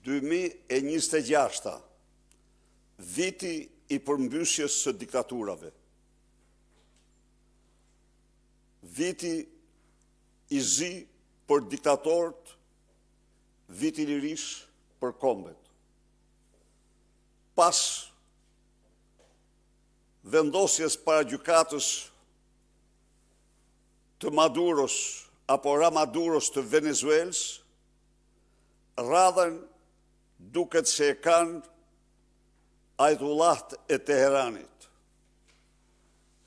2026, viti i përmbysjes së diktaturave, viti i zi për diktatorët, viti lirish për kombet. Pas vendosjes para gjykatës të Maduros apo Ramaduros të Venezuelës, radhën duket se e kanë Ajtullahët e Teheranit.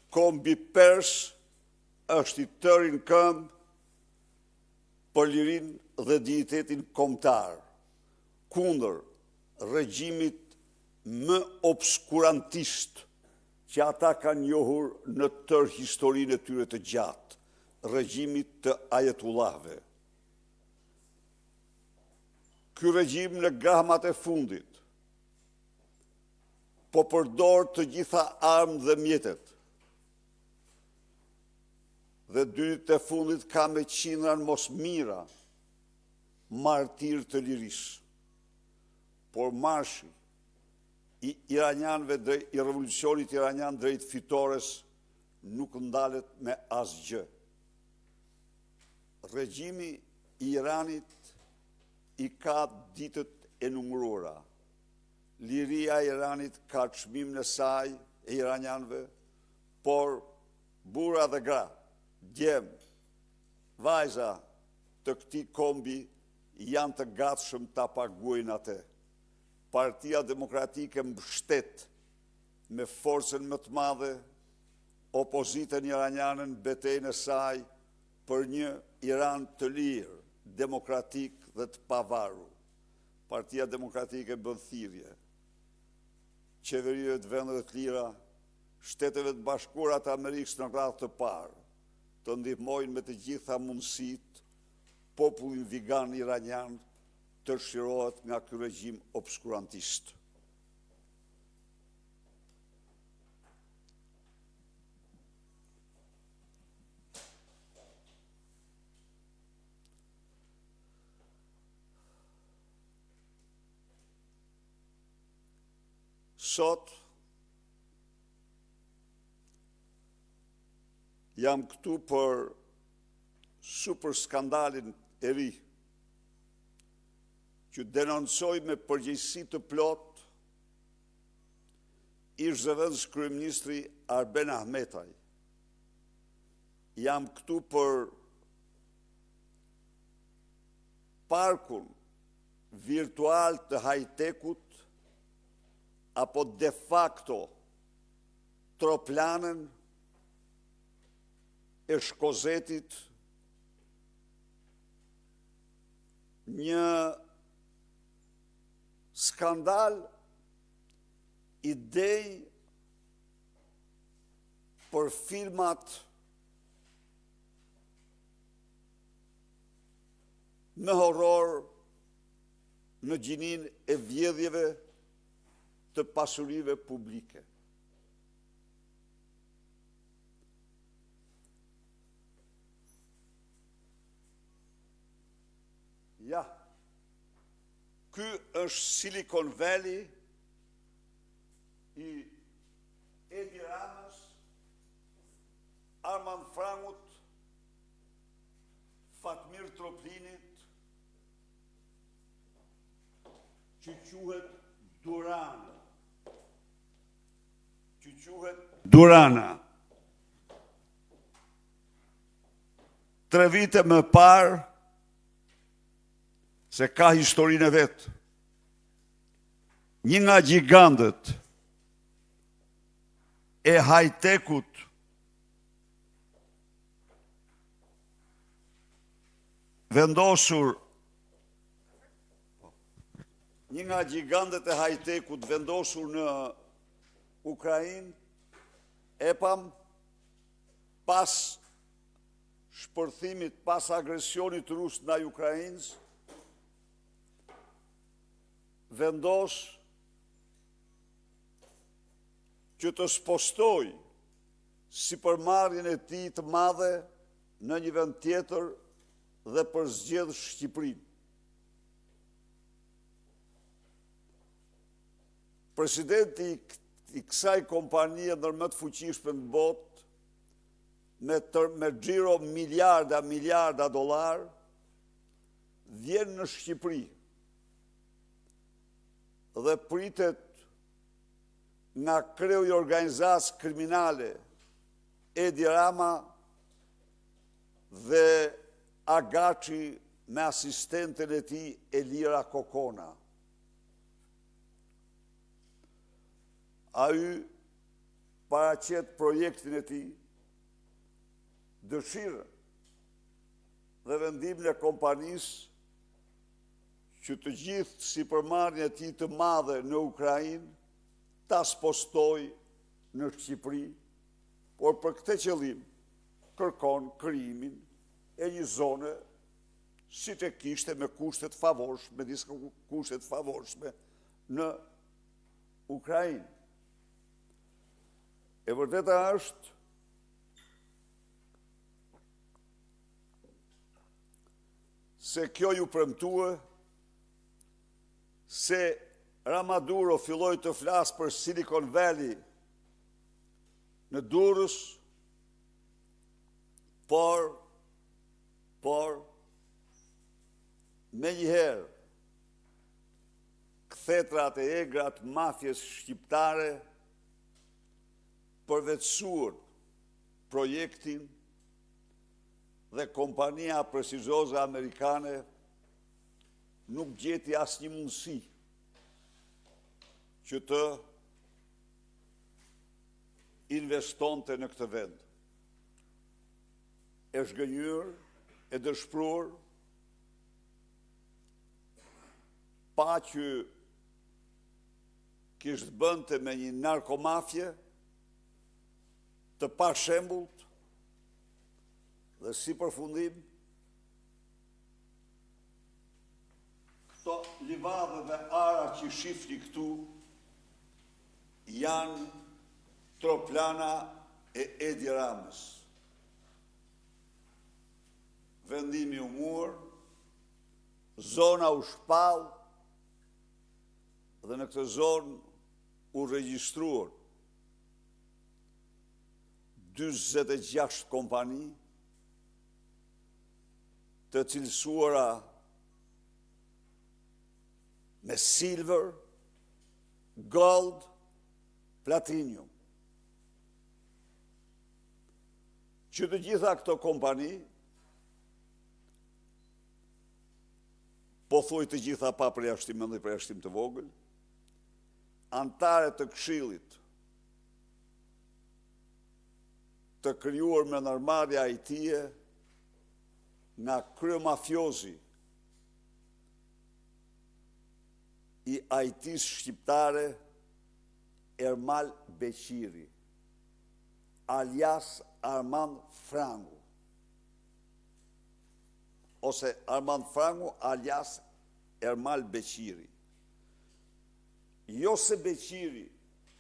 Kombi Pers është i tërin këmbë për lirinë dhe dignitetin kombëtar, kundër regjimit më obskurantist që ata kanë njohur në tërë historinë e tyre të gjatë, regjimit të Ajatullahëve. Ky regjim në gahmat e fundit po përdor të gjitha armë dhe mjetet, dhe dyrit e fundit ka me qindran mos mira, martir të liris. Por marshi i Iranjanëve, i revolucionit iranian drejt fitores nuk ndalet me asgjë. Regjimi i Iranit i ka ditët e numëruara. Liria e Iranit ka çmim në saj e iranianëve, por burra dhe gra, djem, vajza të këtij kombi janë të gatshëm ta paguajnë atë. Partia Demokratike mbështet me forcën më të madhe opozitën iraniane në betejën e saj për një Iran të lirë, demokratik dhe të pavarur. Partia Demokratike bën thirrje qeverive të vendeve të lira, Shteteve të Bashkuara të Amerikës në radhë të parë, të ndihmojnë me të gjitha mundësitë popullin vigan iranian të shqirohet nga ky regjim obskurantist. Sot jam këtu për super skandalin e ri që denoncoj me përgjegjësi të plot ish zëvendës kryeministri Arben Ahmetaj. Jam këtu për parkun virtual të high-techut apo de facto troplanën e Shkozetit, një skandal idej për filmat me horror në gjinin e vjedhjeve të pasurive publike. Ja, ky është Silicon Valley i Edi Ramës, Armand Frangut, Fatmir Troplinit, që quhet Durana. Durana. 3 vite më parë, se ka historinë e vetë, një nga gjigandët e high-techut vendosur në Ukrainë, EPAM, pas shpërthimit, pas agresionit rus ndaj Ukrainës, vendos që të spostoj sipërmarrjen e tij të madhe në një vend tjetër dhe për zgjedh Shqipërinë. presidenti i kësaj kompanie ndër më të fuqishme në botë, me xhiro miliarda dollar, vjen në Shqipëri dhe pritet nga kreu i organizatës kriminale Edi Rama dhe Agaçi me asistenten e tij Elira Kokona. Ai paraqet projektin e tij, dëshirën dhe vendimin e kompanisë që të gjithë sipërmarrjen e tij të madhe në Ukrainë ta spostoj në Shqipëri, por për këtë qëllim kërkon krijimin e një zone si të kishte me kushtet favorshme, me disa kushtet favorshme në Ukrainë. E vërteta është se kjo ju premtue se Ramaduro filloi të flasë për Silicon Valley në Durrës, por me njëherë kthetrat e egrat mafjes shqiptare përvetësuar projektin dhe kompania prestigjioze amerikane nuk gjeti asnjë mundësi që të investonte në këtë vend. E zhgënjur, e dëshpëruar, pa që kishte bënte me një narkomafje të pa shembullt dhe si përfundim këto livadë dhe ara që shifni këtu janë troplana e Edi Ramës. Vendimi u mur, zona u shpall dhe në këtë zonë u regjistruar 46 kompani të cilësuara me silver, gold, platinum. Që të gjitha këto kompani, po thuj të gjitha pa përjashtim dhe përjashtim të vogël, antare të Këshillit të krijuar me ndërmarrje IT-e nga kryemafiozi i IT-s shqiptare Ermal Beqiri, alias Armand Frangu, ose Armand Frangu alias Ermal Beqiri. Jo se Beqiri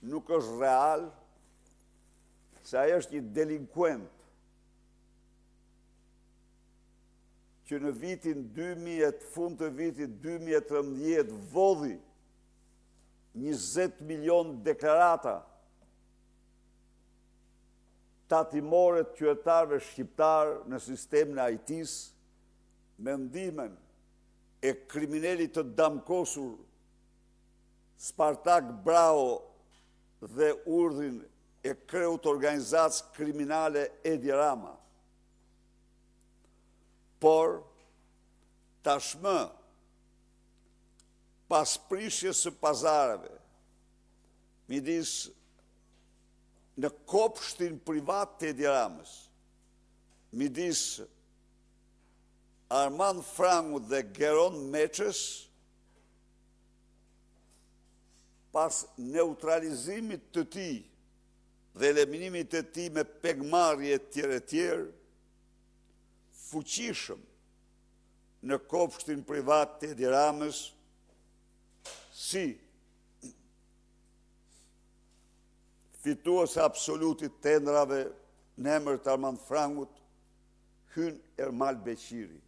nuk është real, se ai është një delinkuent që në fund të vitit 2013 vodhi 20 milion deklarata tatimore të qytetarëve shqiptar në sistemin e IT-s me ndihmën e kriminalit të damkosur Spartak Brao dhe urdhrin e kreut organizatës kriminale Edi Rama. Por, tashmë, pas prishjes së pazareve, midis në kopshtin privat të Edi Ramës, midis Armand Frangu dhe Geron Meçës, pas neutralizimit të tij dhe eliminimit të tij me pegmarrje tjerë, fuqishëm në kopshtin privat të Edi Ramës, si fitues absolutit tendrave në emër të Armand Frangut, hyn Ermal Beqiri.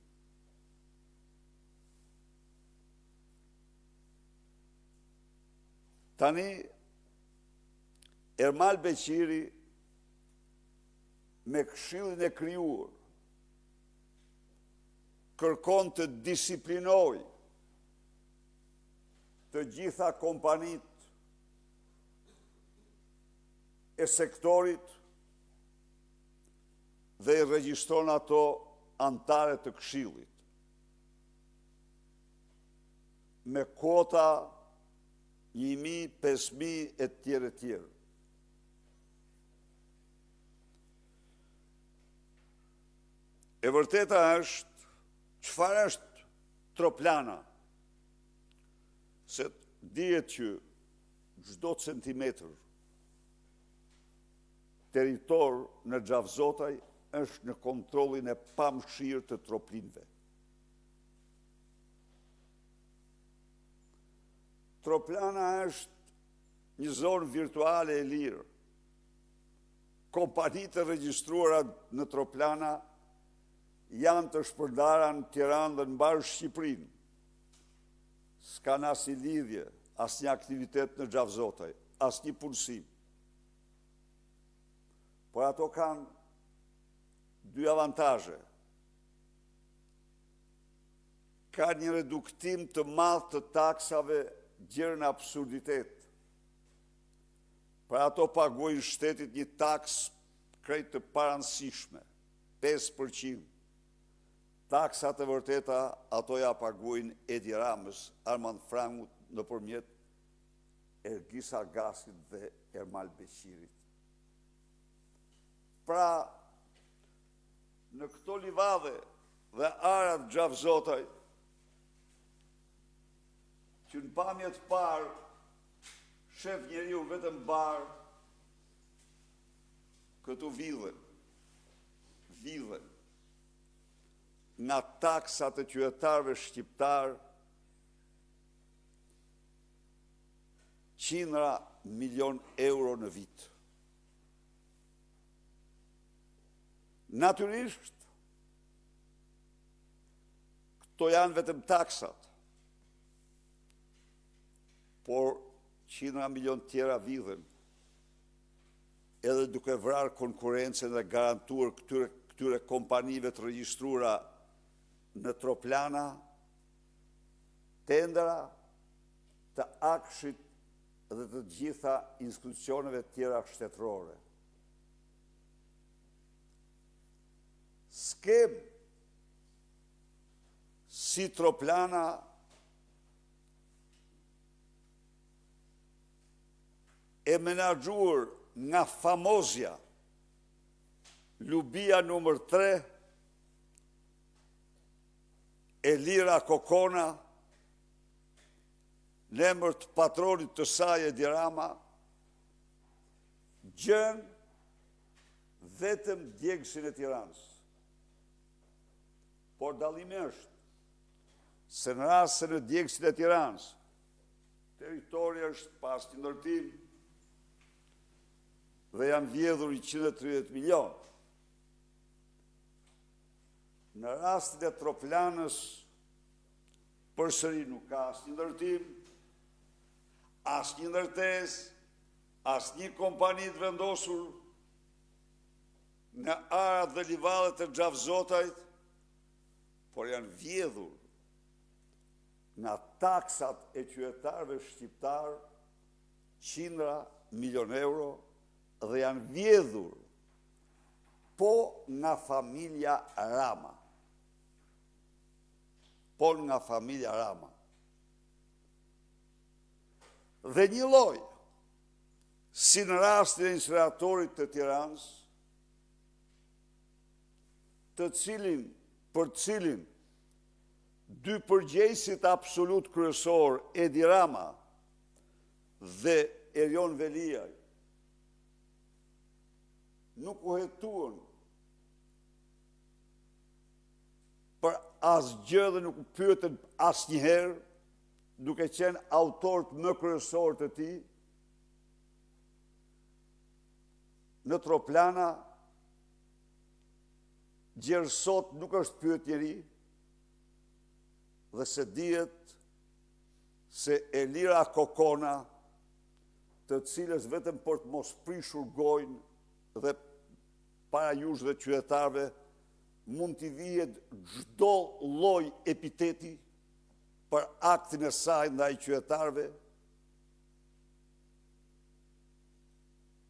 Tani, Ermal Beqiri me Këshillin e krijuar kërkon të disiplinoj të gjitha kompanit e sektorit dhe i regjistron ato antare të Këshillit me kota 1.000, 5.000 e tjerë. E vërteta është, çfarë është Troplana? Se dihet që çdo centimetër territor në Xhavzotaj është në kontrollin e pamëshirë të troplinëve. Troplana është një zonë virtuale e lirë. Kompanitë të regjistruara në Troplana janë të shpërndara në Tiranë dhe në mbarë Shqipërinë. S'kan asnjë lidhje, asnjë aktivitet në Xhavzotaj, asnjë punësim. Por ato kanë dy avantazhe. Ka një reduktim të madh të taksave gjerë në absurditet. Për ato paguajnë shtetit një taks krejt të paransishme, 5%. Taksat e vërteta ato ja paguajnë Edi Ramës, Armand Frangut nëpërmjet Ergis Agasit dhe Ermal Beqirit. Pra, në këto livadhe dhe arat Xhavzotaj, që në pamjet parë, shef njeriu vetëm barë, këtu vidhen, nga taksat e qytetarëve shqiptar, 100 milion euro në vit. Natyrisht, këto janë vetëm taksat, por 100 milion tjera vidhen, edhe duke vrarë konkurencën dhe garantuar këtyre kompanive të regjistruara në Troplana, tendera të Akshit dhe të gjitha institucioneve tjera shtetërore. Skem si Troplana e menaxhuar nga famozja Lubia numër 3, Elira Kokona, në emër të patronit të saj Edi Rama, gjën vetëm djegësin e Tiranës. Por dallimi është se në rast se në djegësin e Tiranës territori është pas një ndërtim dhe janë vjedhur 130 milion. Në rastin e Troplanës, përsëri nuk ka asnjë ndërtim, asnjë ndërtesë, asnjë kompani të vendosur në arat dhe livadhet e Xhavzotajt, por janë vjedhur nga taksat e qytetarëve shqiptar 100 milion euro dhe janë vjedhur po nga familja Rama. Dhe një lloj, si në rastin e incineratorit të Tiranës, për cilin dy përgjegjësit absolut kryesor, Edi Rama dhe Erion Veliaj, nuk u hetuan për asgjë dhe nuk u pyetën asnjëherë, duke qenë autorët më kryesor të tij, në Troplana, gjerësot nuk është pyet njeri, dhe se dihet se Elira Kokona të cilës vetëm për të mos prishur gojnë dhe para jush dhe qytetarëve mund t'i vihet çdo lloj epiteti për aktin e saj ndaj qytetarëve,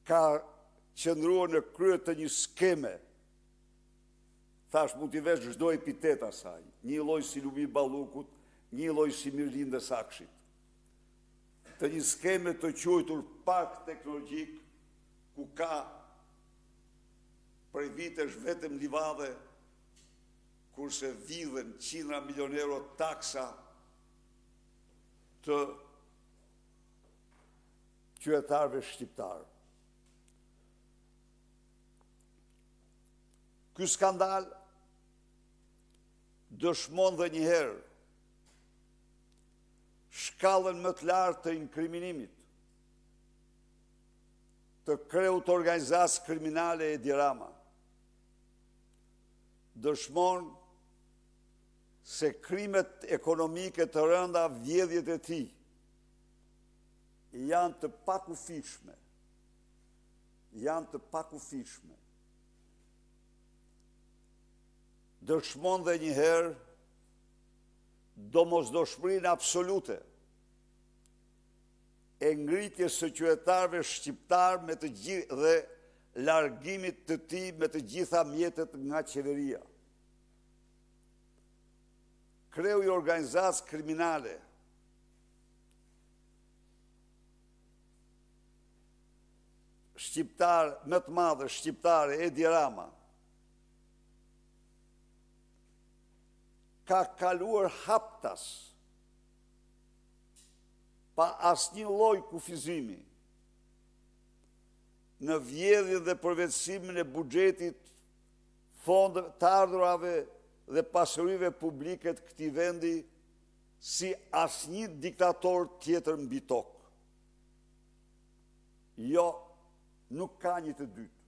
ka qëndruar në krye të një skeme. Thash mund t'i vesh çdo epitet asaj, një lloj si Lumi Ballukut, një lloj si Mirlindës Akshit. Të një skeme të quajtur Park Teknologjik, ku ka prej vitesh vetëm livadhe, kurse vidhen qindra milion euro taksa të qytetarëve shqiptarë. Ky skandal dëshmon dhe njëherë shkallën më të lartë të inkriminimit të kreut organizacës kriminale Edi Rama. Dëshmon se krimet ekonomike të rënda, vjedhjet e tij, janë të pakufishme. Dëshmon dhe njëherë domosdoshmërinë absolute e ngritjes së qytetarëve shqiptarë me të gjithë dhe largimit të tij me të gjitha mjetet nga qeveria. Kreu i organizacës kriminale shqiptar më të madhe shqiptare Edi Rama ka kaluar haptas pa asnjë lloj kufizimi në vjedhjen dhe përvetësimin e buxhetit, fondeve të ardhurave dhe pasurive publike të këtij vendi si asnjë diktator tjetër mbi tokë. Jo, nuk ka një të dytë.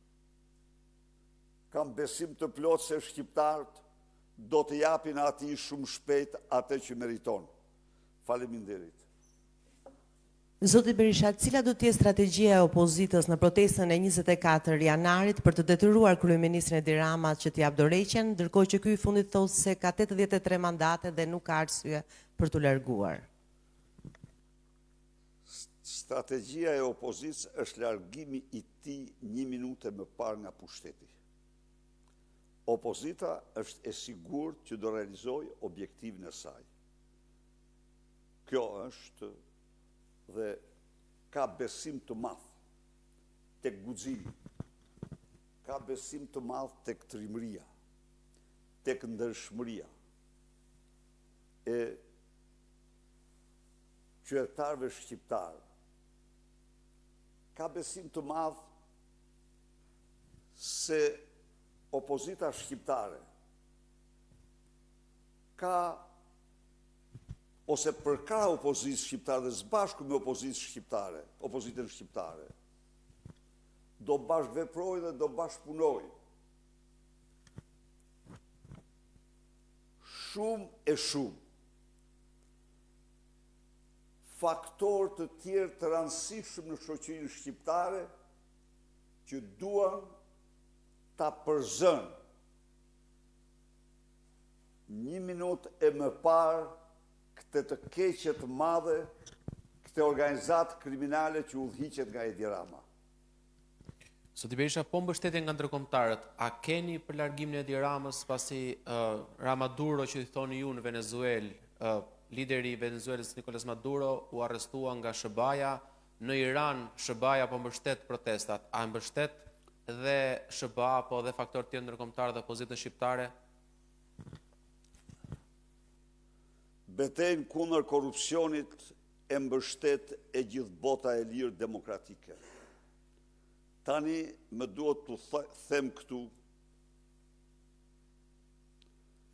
Kam besim të plotë se shqiptarët do të japin atij shumë shpejt atë që meriton. Faleminderit. Zoti Berisha, cila do të jetë strategjia e opozitës në protestën e 24 janarit për të detyruar kryeministrin Edi Rama që t'i jap dorëheqjen, ndërkohë që ky i fundit thotë se ka 83 mandate dhe nuk ka arsye për t'u larguar? Strategjia e opozitës është largimi i tij 1 minutë më parë nga pushteti. Opozita është e sigurt që do realizojë objektivin e saj. Kjo është dhe ka besim të madh tek guximi, ka besim të madh tek trimëria, tek ndershmëria e qytetarëve shqiptarë. Ka besim të madh se opozita shqiptare ka ose përka opozitës shqiptare dhe zbashku me opozitën shqiptare, do bashkëveproj dhe do bashkëpunoj. Shumë faktorë të tjerë të rëndësishëm në shoqërinë shqiptare që duan ta përzën 1 minutë e më parë këtë të keqe të madhe, këtë organizatë kriminale që udhëhiqet nga Edi Rama. Zoti Berisha, po mbështetjen nga ndërkombëtarët, a keni për largimin e Edi Ramës pasi Maduro që i thoni ju në Venezuelë, lideri i Venezuelës Nicolas Maduro u arrestua nga SBA-ja, në Iran SBA-ja po mbështet protestat, a mbështet dhe SBA po dhe faktor tjerë ndërkombëtar dhe opozitën shqiptare? Betejën kundër korrupsionit e mbështet e gjithë bota e lirë demokratike. Tani më duhet të them këtu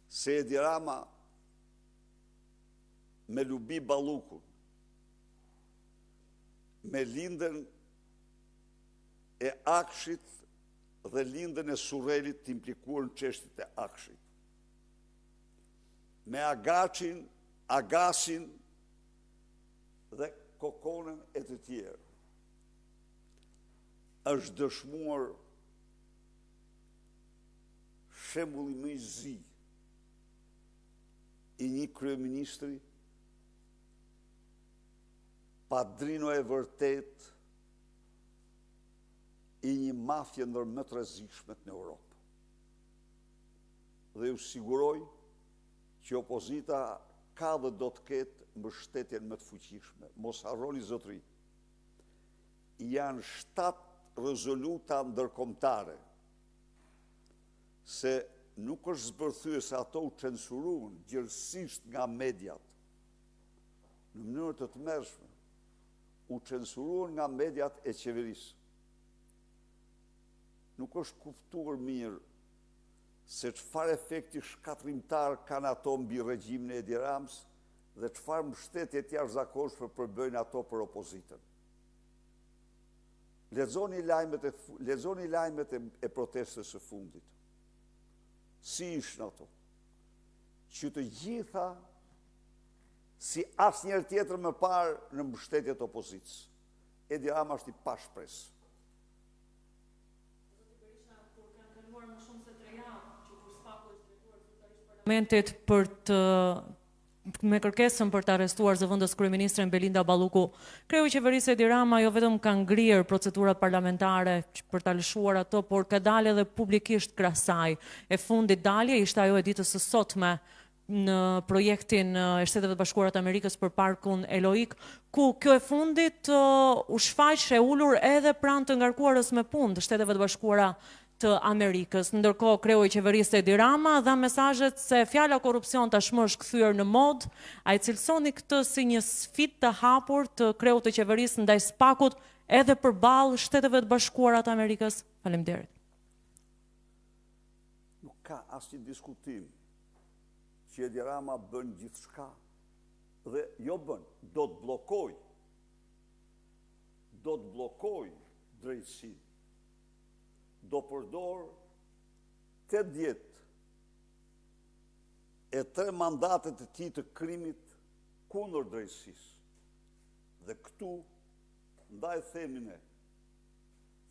se Edi Rama me Lumi Ballukun, me lindën e Akshit dhe lindën e Surrelit të implikuar në çështjet e Akshit, me Agasin dhe Kokonën e të tjerë. është dëshmuar shembulli më i zi i një kryeministri padrino e vërtet i një mafje ndër më të rrezikshmet në Europë. Dhe ju siguroj që opozita ka dhe do të ketë mbështetjen më të fuqishme. Mos harroni zotëri, janë 7 rezoluta ndërkombëtare se nuk është zbërthyer se ato u censuruan gjithësisht nga mediat në mënyrë të tmerrshme, u censuruan nga mediat e qeverisë. Nuk është kuptuar mirë se çfarë efekti shkatrimtar kanë ato mbi regjimin e Edi Ramës dhe çfarë mbështetje të jashtëzakonshme përbëjnë ato për opozitën. Lexoni lajmet e protestës së fundit. Si ishin ato? Që të gjitha, si asnjëherë tjetër më parë në mbështetje të opozitës. Edi Rama është i pashpresë. Parlamentit për të me kërkesën për të arrestuar zëvendës kryeministren Belinda Balluku, kreu i qeverisë Edi Rama jo vetëm ka ngrirë procedurat parlamentare për ta lëshuar ato, por ka dalë edhe publikisht krah saj. E fundit dalje ishte ajo e ditës së sotme në projektin e Shteteve të Bashkuara të Amerikës për parkun Eloik, ku kjo e fundit u shfaq e ulur edhe pranë të ngarkuarës me punë të Shteteve të Bashkuara të Amerikës. Ndërkohë, kreu i qeverisë Edi Rama dha mesazhet se fjala korrupsion tashmë është kthyer në mod. Ai cilsoni këtë si një sfidë të hapur të kreut të qeverisë ndaj SPAK-ut edhe përballë Shteteve të Bashkuara të Amerikës. Faleminderit. Nuk ka asnjë diskutim që Edi Rama bën gjithçka dhe jo bën, do të bllokoj drejtësinë. Do përdor 80 e 3 mandatet e tij të krimit kundër drejtësisë. Dhe këtu, ndaj themin e,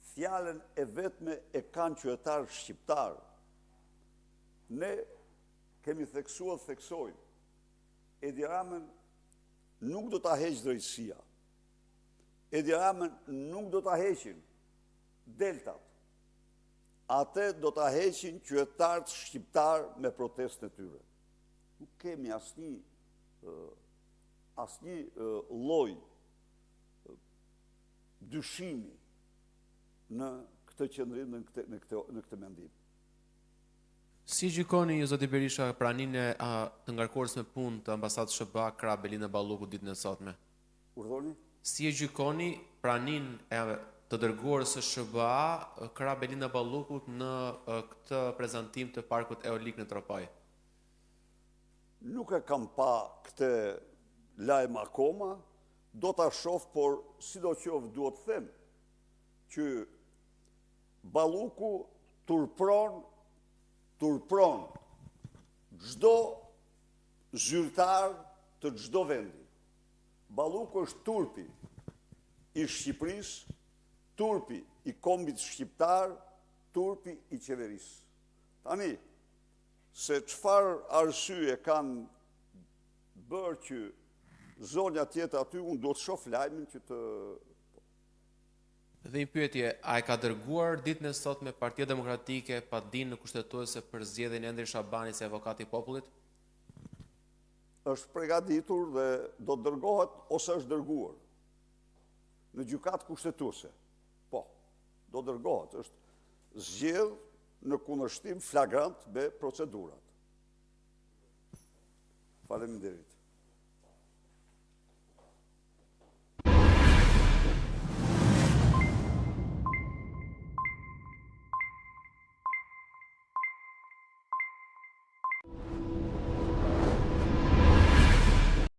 fjalën e vetme e kanë qytetarë shqiptarë. Ne kemi theksuar, theksojmë, Edi Ramën nuk do ta heqë drejtësia. Edi Ramën nuk do ta heqin deltat. Atë do ta heqin qytetarët shqiptar me protestën e tyre. Nuk kemi asnjë lloj dyshimi në këtë qëndrim, në këtë mendim. Si gjykoni ju, zoti Berisha, praninë të ngarkuarës me punë të ambasadës SBA krah Belinda Balluku ditën e sotme? Urdhoni? Si e gjykoni praninë e të dërguarës së SBA krah Belinda Ballukut në këtë prezantim të parkut Eolik në Tropaj? Nuk e kam pa këtë lajm akoma, do ta shoh, por sidoqoftë duhet të them që Balluku turpron çdo zyrtar të çdo vendi. Balluku është turpi i Shqipërisë, turpi i kombit shqiptar, turpi i qeverisë. Tani, se çfarë arsye kanë bërë që zonja tjetër aty, unë do të shoh lajmin që të... Dhe një pyetje, a e ka dërguar ditën e sotme Partia Demokratike pa dinë në kushtetuese për zgjedhjen e Endri Shabani si avokati i popullit? Është përgatitur dhe do të dërgohet ose është dërguar në gjykatë kushtetuese. Po, do dërgohet, është zgjedh në kundërshtim flagrant me procedurat. Faleminderit.